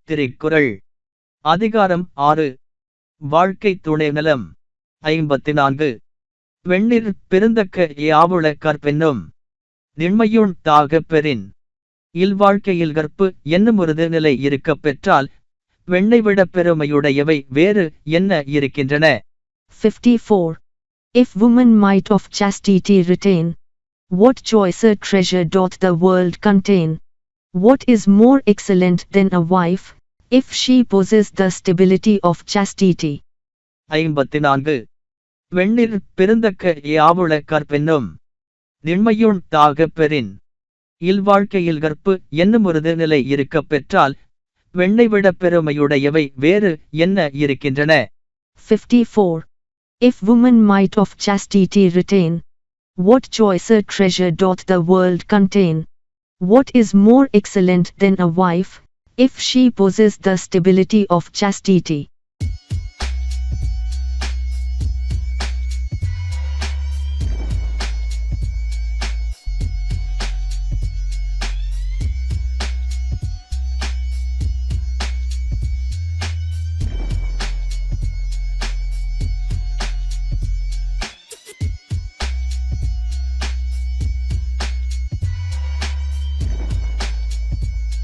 திருக்குறள் அதிகாரம் 6 வாழ்க்கை துணை நலம் 54 வெண்ணீர் பெருந்தக்க யாவுள கற்பென்னும் நிண்மையுண் தாக பெறின் இல்வாழ்க்கையில் கற்பு என்னுமொரு நிலை இருக்கப் பெற்றால் வெண்ணை விட பெருமையுடையவை வேறு என்ன இருக்கின்றன. 54. If woman might of chastity retain, what choicer treasure doth the world contain? What is more excellent than a wife, if she possess the stability of chastity? 54 வெண்ணீர் பெருந்தக்க யாவுள கற்பென்னும் நிண்மையுண் தாக பெறின் இல்வாழ்க்கையில் கற்பு என்னுமொரு நிலை இருக்கப் பெற்றால் வெண்ணை விட பெருமையுடையவை வேறு என்ன இருக்கின்றன. 54. If woman might of chastity retain, what choicer treasure doth the world contain? What is more excellent than a wife, if she possess the stability of chastity?